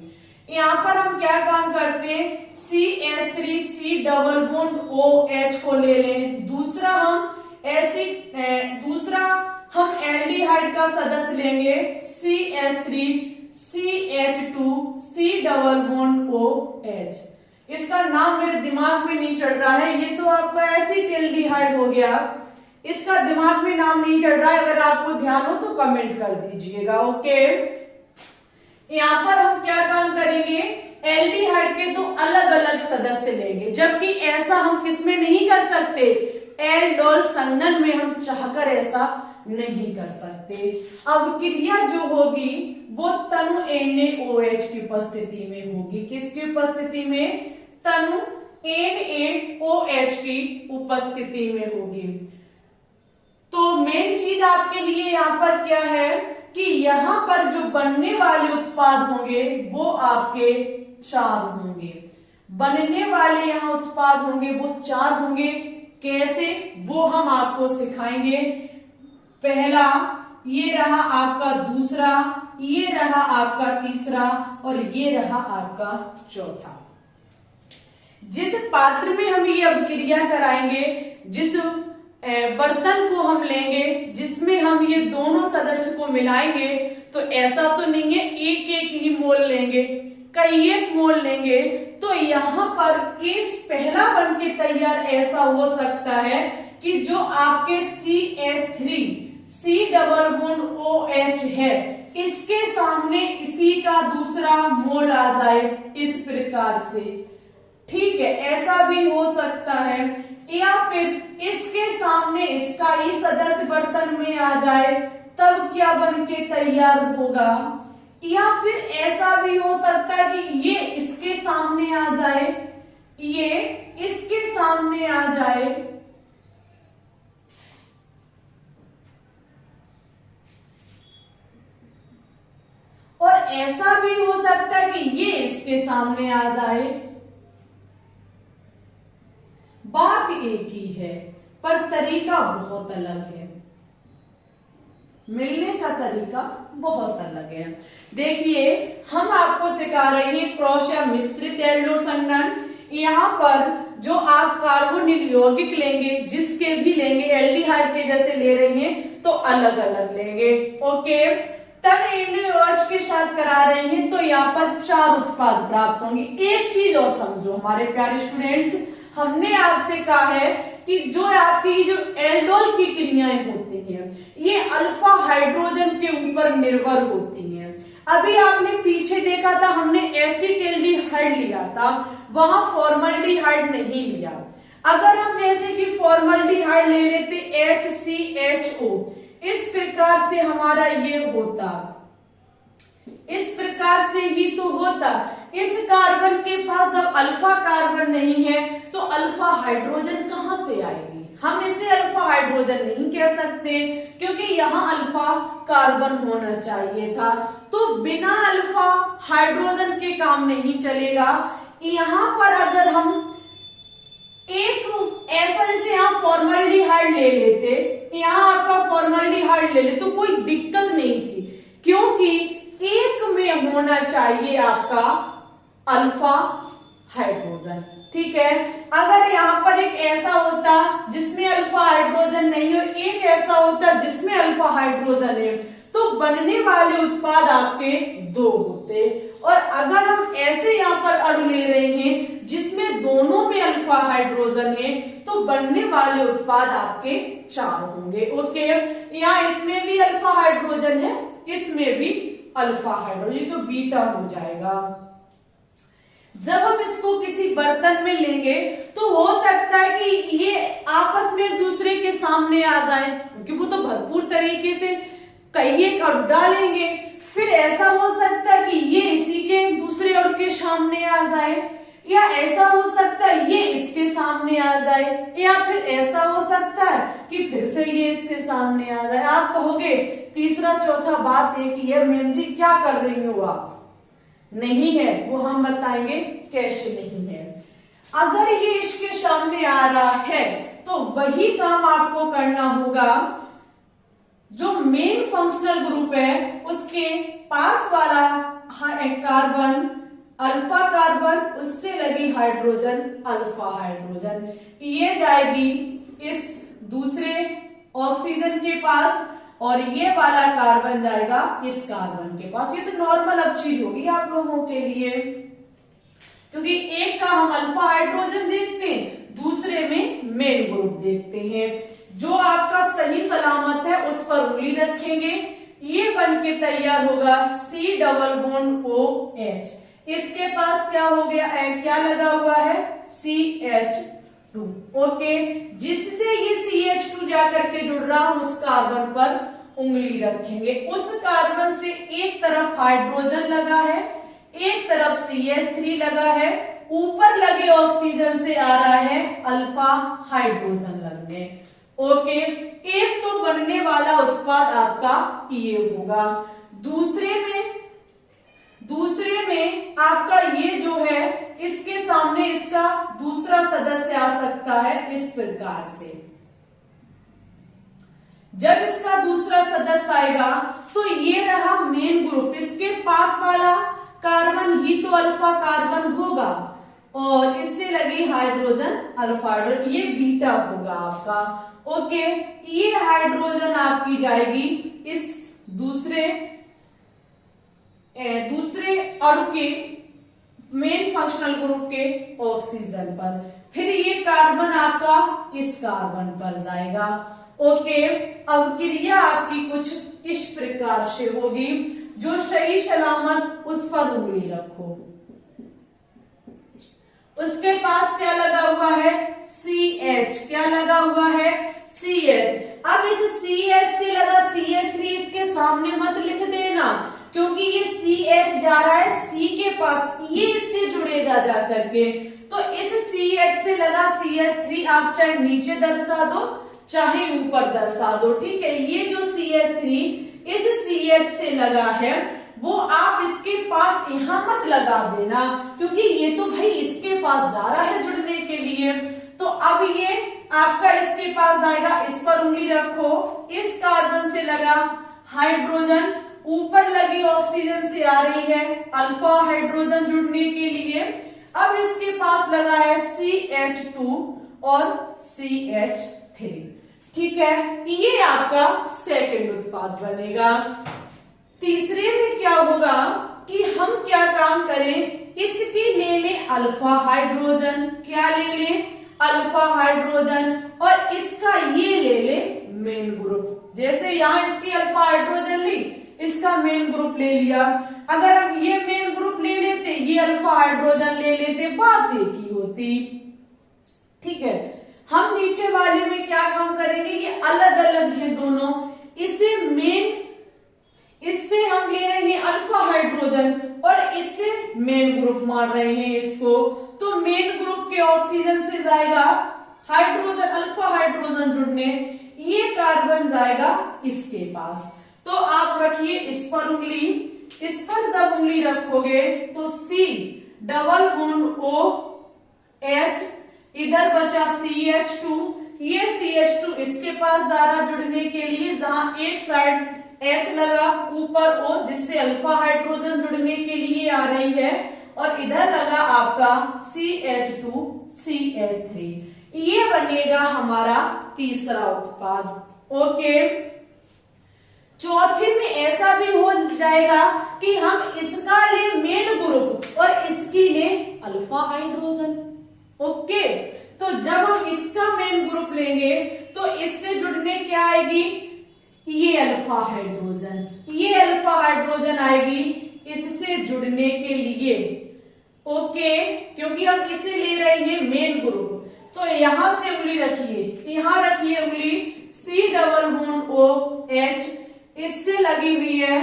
यहाँ पर हम क्या काम करते हैं, CH3 डबल बॉन्ड OH को ले लें, दूसरा हम एल्डिहाइड का सदस्य लेंगे CH3 CH2 double bond OH। इसका नाम मेरे दिमाग में नहीं चढ़ रहा है, ये तो आपका एसिटिल्डिहाइड हो गया, इसका दिमाग में नाम नहीं चढ़ रहा है, अगर आपको ध्यान हो तो कमेंट कर दीजिएगा, ओके। यहाँ पर हम क्या काम करेंगे, एल्डिहाइड के दो अलग अलग सदस्य लेंगे, जबकि ऐसा हम किसमें नहीं कर सकते, एल्डोल संघनन में हम चाहकर ऐसा नहीं कर सकते। अब क्रिया जो होगी वो तनु NaOH की उपस्थिति में होगी। किसकी उपस्थिति में, तनु NaOH की उपस्थिति में होगी। तो मेन चीज आपके लिए यहाँ पर क्या है कि यहाँ पर जो बनने वाले उत्पाद होंगे वो आपके 4 होंगे। बनने वाले यहाँ उत्पाद होंगे वो 4 होंगे। कैसे, वो हम आपको सिखाएंगे। पहला ये रहा आपका, दूसरा ये रहा आपका, तीसरा और ये रहा आपका चौथा। जिस पात्र में हम ये अब क्रिया कराएंगे, जिस बर्तन को हम लेंगे जिसमें हम ये दोनों सदस्य को मिलाएंगे, तो ऐसा तो नहीं है एक एक ही मोल लेंगे, कई एक मोल लेंगे। तो यहाँ पर केस पहला बन के तैयार ऐसा हो सकता है कि जो आपके CH3 C double bond OH है, इसके सामने इसी का दूसरा मोल आ जाए, इस प्रकार से। ठीक है, ऐसा भी हो सकता है। या फिर इसके सामने इसका ही सदस्य बर्तन में आ जाए, तब क्या बन के तैयार होगा। या फिर ऐसा भी हो सकता है कि ये इसके सामने आ जाए, ये इसके सामने आ जाए, और ऐसा भी हो सकता है कि ये इसके सामने आ जाए। बात एक ही है पर तरीका बहुत अलग है, मिलने का तरीका बहुत अलग है। देखिए, हम आपको सिखा रहे हैं क्रॉस या मिश्रित एल्डो संघनन। यहाँ पर जो आप कार्बोनिल यौगिक लेंगे, जिसके भी लेंगे, एल्डिहाइड के जैसे ले रहे हैं तो अलग अलग लेंगे। ओके, तन NaOH के साथ करा रहे हैं तो यहाँ पर 4 उत्पाद प्राप्त होंगे। एक चीज और समझो हमारे प्यारे स्टूडेंट्स, हमने आपसे कहा है कि जो आपकी जो एल्डोल की क्रियाएं होती हैं, ये अल्फा हाइड्रोजन के ऊपर निर्भर होती हैं। अभी आपने पीछे देखा था, हमने एसिटाल्डिहाइड लिया था, वहां फॉर्मल्डिहाइड नहीं लिया। अगर हम जैसे कि फॉर्मल्डिहाइड ले लेते HCHO, इस प्रकार से हमारा ये होता, इस प्रकार से ही तो होता। इस कार्बन के पास अब अल्फा कार्बन नहीं है तो अल्फा हाइड्रोजन कहां से आएगी। हम इसे अल्फा हाइड्रोजन नहीं कह सकते क्योंकि यहाँ अल्फा कार्बन होना चाहिए था। तो बिना अल्फा हाइड्रोजन के काम नहीं चलेगा। यहाँ पर अगर हम एक ऐसा जैसे यहाँ फॉर्मल्डिहाइड ले लेते, यहाँ आपका फॉर्मल्डिहाइड ले ले तो कोई दिक्कत नहीं थी, क्योंकि एक में होना चाहिए आपका अल्फा हाइड्रोजन। ठीक है, अगर यहाँ पर एक ऐसा होता जिसमें अल्फा हाइड्रोजन नहीं और एक ऐसा होता जिसमें अल्फा हाइड्रोजन है, तो बनने वाले उत्पाद आपके 2 होते। और अगर हम ऐसे यहाँ पर अणु ले रहे हैं जिसमें दोनों में अल्फा हाइड्रोजन है, तो बनने वाले उत्पाद आपके 4 होंगे। ओके, यहाँ इसमें भी अल्फा हाइड्रोजन है, इसमें भी अल्फा हाइड्रोजन, तो बीटा हो जाएगा। जब हम इसको किसी बर्तन में लेंगे तो हो सकता है कि ये आपस में एक दूसरे के सामने आ जाए, क्योंकि वो तो भरपूर तरीके से कई एक अणु डालेंगे। फिर ऐसा हो सकता है कि ये इसी के दूसरे अणु के सामने आ जाए, या ऐसा हो सकता है ये इसके सामने आ जाए, या फिर ऐसा हो सकता है कि फिर से ये इसके सामने आ जाए। आप कहोगे तीसरा चौथा बात एक ही है, मैम जी क्या कर रही हो आप। नहीं है, वो हम बताएंगे कैसे नहीं है। अगर ये इसके सामने आ रहा है तो वही काम आपको करना होगा, जो मेन फंक्शनल ग्रुप है उसके पास वाला कार्बन अल्फा कार्बन, उससे लगी हाइड्रोजन अल्फा हाइड्रोजन, ये जाएगी इस दूसरे ऑक्सीजन के पास और ये वाला कार्बन जाएगा इस कार्बन के पास। ये तो नॉर्मल अब चीज होगी आप लोगों के लिए, क्योंकि एक का हम अल्फा हाइड्रोजन देखते हैं, दूसरे में मेन ग्रुप देखते हैं। जो आपका सही सलामत है उस पर उंगली रखेंगे, ये बन के तैयार होगा C डबल बॉन्ड OH। इसके पास क्या हो गया, क्या लगा हुआ है, CH2। ओके, जिससे ये CH2 जाकर के जुड़ रहा, हम उस कार्बन पर उंगली रखेंगे। उस कार्बन से एक तरफ हाइड्रोजन लगा है, एक तरफ CH3 लगा है, ऊपर लगे ऑक्सीजन से आ रहा है अल्फा हाइड्रोजन लगने। ओके, एक तो बनने वाला उत्पाद आपका ये होगा। दूसरे में आपका ये जो है, इसके सामने इसका दूसरा सदस्य आ सकता है इस प्रकार से। जब इसका दूसरा सदस्य आएगा तो ये रहा मेन ग्रुप, इसके पास वाला कार्बन ही तो अल्फा कार्बन होगा और इससे लगी हाइड्रोजन अल्फा हाइड्रोजन, ये बीटा होगा आपका। ओके, ये हाइड्रोजन आपकी जाएगी इस दूसरे अणु के मेन फंक्शनल ग्रुप के ऑक्सीजन पर, फिर ये कार्बन आपका इस कार्बन पर जाएगा। ओके, अब क्रिया आपकी कुछ इस प्रकार से होगी, जो सही सलामत उस पर उंगली रखो। उसके पास क्या लगा हुआ है, CH, क्या लगा हुआ है, CH। अब इस CH से लगा CH3, इसके सामने मत लिख देना, क्योंकि ये CH जा रहा है C के पास, ये इससे जुड़ेगा जाकर के। तो इस CH से लगा CH3 आप चाहे नीचे दर्शा दो चाहे ऊपर दर्शा दो, ठीक है। ये जो CH3 इस CH से लगा है, वो आप इसके पास यहां मत लगा देना, क्योंकि ये तो भाई इसके पास जा रहा है जुड़ने के लिए। तो अब ये आपका इसके पास जाएगा, इस पर उंगली रखो, इस कार्बन से लगा हाइड्रोजन, ऊपर लगी ऑक्सीजन से आ रही है अल्फा हाइड्रोजन जुड़ने के लिए। अब इसके पास लगा है CH2 और CH3, ठीक है। ये आपका सेकंड उत्पाद बनेगा। तीसरे में क्या होगा कि हम क्या काम करें, इसकी ले लें अल्फा हाइड्रोजन, क्या ले लें, अल्फा हाइड्रोजन, और इसका ये ले लें मेन ग्रुप। जैसे यहां इसकी अल्फा हाइड्रोजन ली, इसका मेन ग्रुप ले लिया। अगर हम ये मेन ग्रुप ले लेते, ये अल्फा हाइड्रोजन ले लेते, बात एक ही होती, ठीक है। हम नीचे वाले में क्या काम करेंगे, ये अलग अलग है दोनों, इससे हम ले रहे हैं अल्फा हाइड्रोजन और इससे मेन ग्रुप मार रहे हैं इसको। तो मेन ग्रुप के ऑक्सीजन से जाएगा हाइड्रोजन, अल्फा हाइड्रोजन जुड़ने, ये कार्बन जाएगा इसके पास। तो आप रखिए इस पर उंगली, इस पर जब उंगली रखोगे तो C डबल बॉन्ड OH, इधर बचा CH2, ये CH2 इसके पास जा रहा जुड़ने के लिए, जहां एक साइड H लगा ऊपर O, जिससे अल्फा हाइड्रोजन जुड़ने के लिए आ रही है, और इधर लगा आपका CH2 CH3। ये बनेगा हमारा तीसरा उत्पाद। ओके, चौथे में ऐसा भी हो जाएगा कि हम इसका ले मेन ग्रुप और इसकी ले अल्फा हाइड्रोजन। ओके, तो जब हम इसका मेन ग्रुप लेंगे तो इससे जुड़ने क्या आएगी, ये अल्फा हाइड्रोजन, ये अल्फा हाइड्रोजन आएगी इससे जुड़ने के लिए। ओके, क्योंकि हम इसे ले रहे हैं मेन ग्रुप, तो यहां से उंगली रखिए, यहां रखिए उंगली, C डबल बॉन्ड OH, इससे लगी हुई है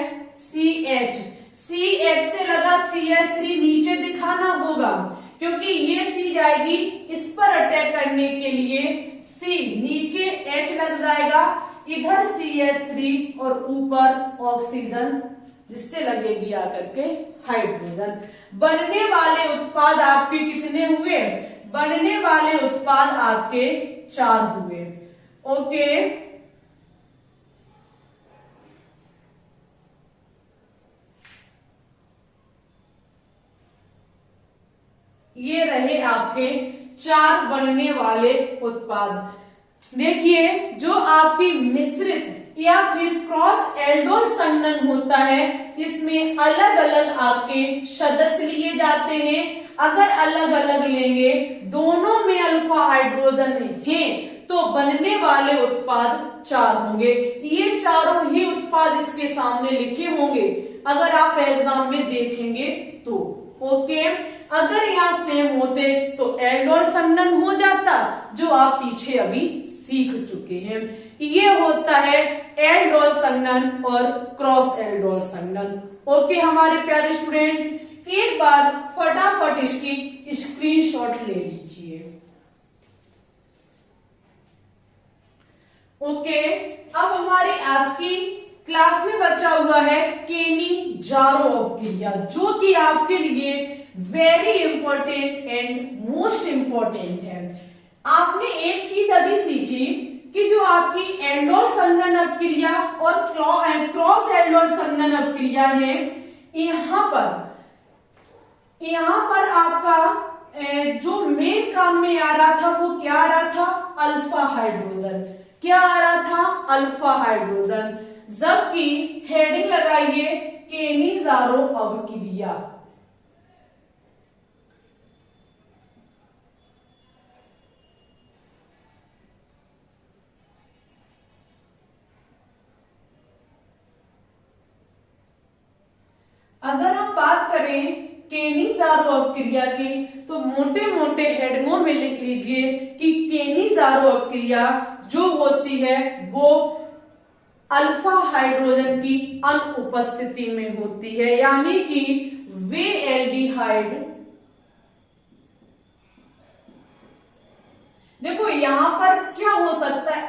CH, CH से लगा CH3, नीचे दिखाना होगा क्योंकि ये C जाएगी इस पर अटैक करने के लिए, C नीचे H लग जाएगा, इधर CH3 और ऊपर ऑक्सीजन, जिससे लगेगी आकर के हाइड्रोजन। बनने वाले उत्पाद आपके कितने हुए, बनने वाले उत्पाद आपके 4 हुए। ओके, ये रहे आपके 4 बनने वाले उत्पाद। देखिए, जो आपकी मिश्रित या फिर क्रॉस एल्डोल संघनन होता है, इसमें अलग अलग आपके सदस्य लिए जाते हैं। अगर अलग अलग लेंगे, दोनों में अल्फा हाइड्रोजन है, तो बनने वाले उत्पाद 4 होंगे। ये चारों ही उत्पाद इसके सामने लिखे होंगे अगर आप एग्जाम में देखेंगे तो। ओके, अगर यहाँ सेम होते तो एल्डोल संघनन हो जाता, जो आप पीछे अभी सीख चुके हैं। ये होता है एल्डोल संघनन और क्रॉस एल्डोल संघनन। ओके हमारे प्यारे स्टूडेंट्स, एक बार फटाफट इसकी स्क्रीनशॉट ले लीजिए। ओके, अब हमारी आज की क्लास में बचा हुआ है केनी-जारोव क्रिया, जो कि आपके लिए very important and most important है। आपने एक चीज अभी सीखी कि जो आपकी एल्डोल संघनन अपक्रिया और क्रॉस एल्डोल संघनन अपक्रिया है, यहाँ पर आपका जो मेन काम में आ रहा था वो क्या आ रहा था, अल्फा हाइड्रोजन। क्या आ रहा था, अल्फा हाइड्रोजन। जबकि हेडिंग लगाइए केनी-जारोव अपक्रिया। अगर हम बात करें केनी-जारोव अपक्रिया की, तो मोटे मोटे हेडिंगों में लिख लीजिए कि केनी-जारोव अपक्रिया जो होती है वो अल्फा हाइड्रोजन की अनुपस्थिति में होती है, यानी कि वे एल्डिहाइड, देखो यहां पर क्या हो सकता है,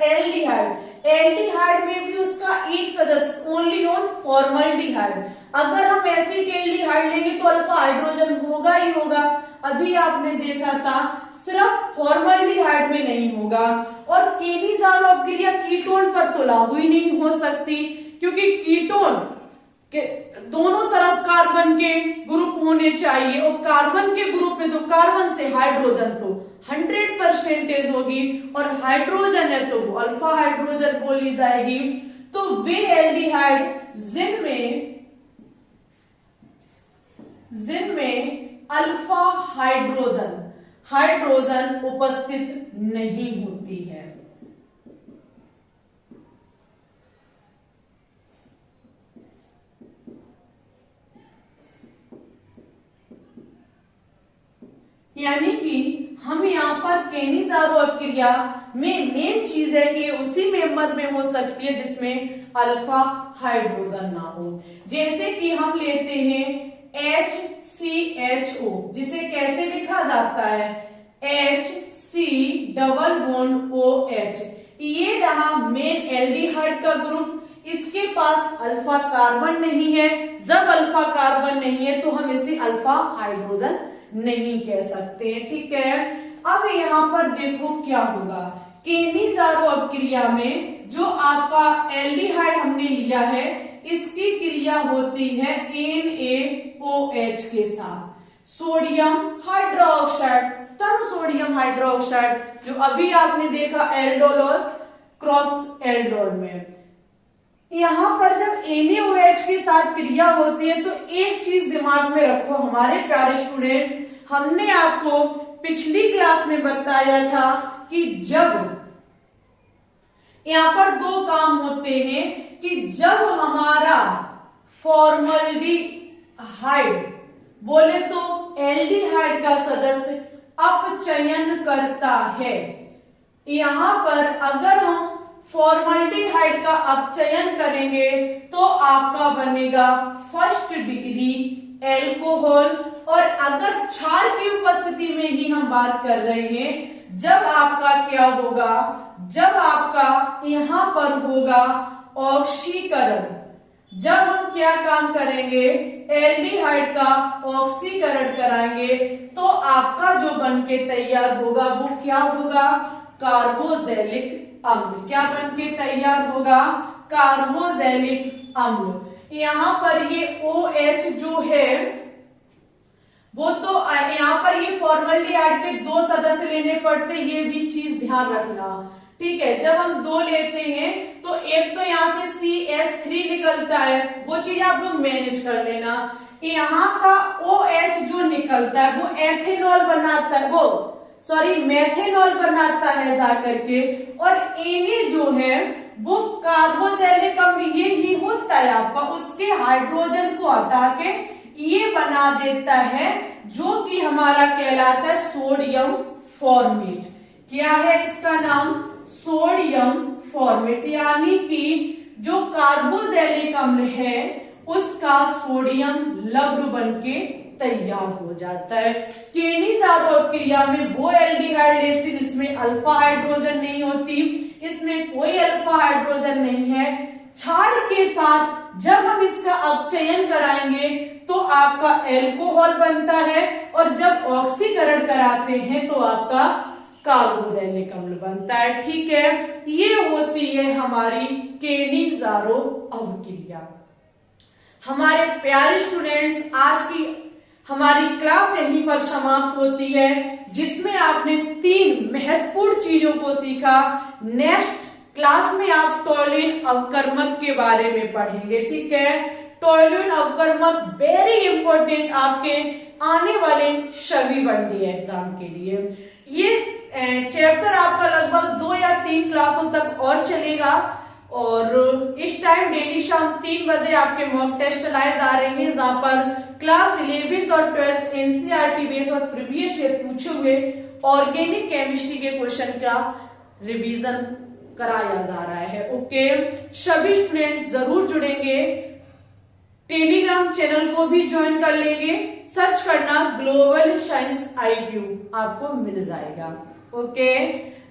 एल्डिहाइड में भी उसका एक सदस्य ओनली ऑन फॉर्मल्डिहाइड। अगर हम एसिटेल्डिहाइड लेंगे तो अल्फा हाइड्रोजन होगा ही होगा। अभी आपने देखा था सिर्फ फॉर्मल्डिहाइड में नहीं होगा। और केनी-जारोव अपक्रिया कीटोन पर तो लागू ही नहीं हो सकती, क्योंकि कीटोन के दोनों तरफ कार्बन के ग्रुप होने चाहिए, और कार्बन के ग्रुप में तो कार्बन से हाइड्रोजन तो 100% होगी, और हाइड्रोजन है तो वो अल्फा हाइड्रोजन बोली जाएगी। तो वे एल्डिहाइड जिनमें अल्फा हाइड्रोजन उपस्थित नहीं होती है। यानी कि हम यहाँ पर केनी-जारोव अपक्रिया में मेन चीज है कि उसी मेंबर में हो सकती है जिसमें अल्फा हाइड्रोजन ना हो। जैसे कि हम लेते हैं HCHO, जिसे कैसे लिखा जाता है, HC डबल बॉन्ड OH। ये रहा मेन एल्डिहाइड का ग्रुप। इसके पास अल्फा कार्बन नहीं है। जब अल्फा कार्बन नहीं है तो हम इसे अल्फा हाइड्रोजन नहीं कह सकते, ठीक है। अब यहाँ पर देखो क्या होगा, केनी-जारोव अपक्रिया में जो आपका एल्डिहाइड हमने लिया है, इसकी क्रिया होती है NaOH के साथ, सोडियम हाइड्रोक्साइड, तब सोडियम हाइड्रोक्साइड, जो अभी आपने देखा एल्डोल और क्रॉस एल्डोल में। यहाँ पर जब NaOH के साथ क्रिया होती है तो एक चीज दिमाग में रखो हमारे प्यारे स्टूडेंट्स, हमने आपको पिछली क्लास में बताया था कि जब यहाँ पर दो काम होते हैं कि जब हमारा फॉर्मल्डिहाइड बोले तो एल्डिहाइड का सदस्य अपचयन करता है, यहाँ पर अगर हम फॉर्मल्डिहाइड का अपचयन करेंगे तो आपका बनेगा फर्स्ट डिग्री एल्कोहल। और अगर क्षार की उपस्थिति में ही हम बात कर रहे हैं, जब आपका क्या होगा, जब आपका यहाँ पर होगा ऑक्सीकरण, जब हम क्या काम करेंगे, एल्डिहाइड का ऑक्सीकरण कराएंगे तो आपका जो बनके तैयार होगा वो क्या होगा, कार्बोजेलिक अम्ल। क्या बनके तैयार होगा, कार्बोजेलिक अम्ल। यहाँ पर ये OH जो है वो तो यहाँ पर ये फॉर्मल्डिहाइड के दो सदस्य लेने पड़ते, ये भी चीज ध्यान रखना, ठीक है। जब हम दो लेते हैं तो एक तो यहाँ से CH3 निकलता है, वो चीज आप लोग मैनेज कर लेना। यहाँ का OH जो निकलता है वो एथेनॉल बनाता है, मेथेनॉल बनाता है जा करके, और Na जो है वो कार्बोजेलिक अम्ल ये ही होता है आपका, उसके हाइड्रोजन को हटा के ये बना देता है, जो कि हमारा कहलाता है सोडियम फॉर्मेट। क्या है इसका नाम? सोडियम फॉर्मेट, यानी कि जो कार्बोक्सिलिक अम्ल है उसका सोडियम लवण बनके तैयार हो जाता है। केनीज़ारो क्रिया में वो एल्डिहाइड लेती जिसमें अल्फा हाइड्रोजन नहीं होती, इसमें कोई अल्फा हाइड्रोजन नहीं है। क्षार के साथ जब हम इसका अपचयन कराएंगे तो आपका एल्कोहल बनता है, और जब ऑक्सीकरण कराते हैं तो आपका कार्बोक्सिलिक अम्ल बनता है। ठीक है, ये होती है हमारी केनीज़ारो अभिक्रिया। हमारे प्यारे स्टूडेंट्स, आज की हमारी क्लास यहीं पर समाप्त होती है, जिसमें आपने 3 महत्वपूर्ण चीजों को सीखा। नेक्स्ट क्लास में आप टॉल्यूइन अवकर्मक के बारे में पढ़ेंगे। ठीक है, टॉल्यूइन अवकर्मक वेरी इंपॉर्टेंट आपके आने वाले सभी वनडे एग्जाम के लिए। ये चैप्टर आपका लगभग 2 या 3 क्लासों तक और चलेगा, और इस टाइम डेली शाम 3 बजे आपके मॉक टेस्ट चलाए जा रहे हैं, जहां पर क्लास 11th और 12th एनसीईआरटी बेस और प्रीवियस ईयर पूछे हुए ऑर्गेनिक केमिस्ट्री के क्वेश्चन का रिवीजन कराया जा रहा है। ओके, सभी स्टूडेंट्स जरूर जुड़ेंगे, टेलीग्राम चैनल को भी ज्वाइन कर लेंगे, सर्च करना ग्लोबल साइंस IQ, आपको मिल जाएगा। ओके,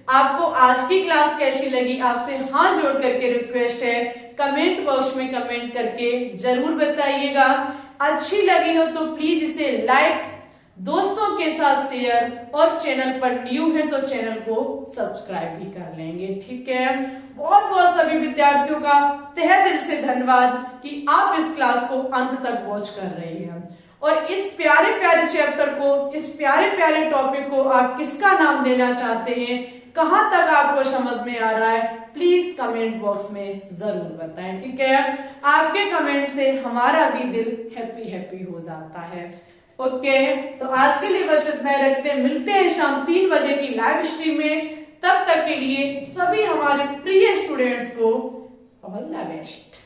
आपको आज की क्लास कैसी लगी, आपसे हाथ जोड़ करके रिक्वेस्ट है, कमेंट बॉक्स में कमेंट करके जरूर बताइएगा। अच्छी लगी हो तो प्लीज इसे लाइक, दोस्तों के साथ शेयर, और चैनल पर न्यू है तो चैनल को सब्सक्राइब भी कर लेंगे। ठीक है, बहुत बहुत सभी विद्यार्थियों का तहे दिल से धन्यवाद कि आप इस क्लास को अंत तक वॉच कर रहे हैं, और इस प्यारे प्यारे चैप्टर को, इस प्यारे प्यारे टॉपिक को आप किसका नाम देना चाहते हैं, कहां तक आपको समझ में आ रहा है, प्लीज कमेंट बॉक्स में जरूर बताएं। ठीक है, आपके कमेंट से हमारा भी दिल हैप्पी हैप्पी हो जाता है। ओके, तो आज के लिए बस इतना ही रखते हैं, मिलते हैं शाम 3 बजे की लाइव स्ट्रीम में। तब तक के लिए सभी हमारे प्रिय स्टूडेंट्स को ऑल द बेस्ट।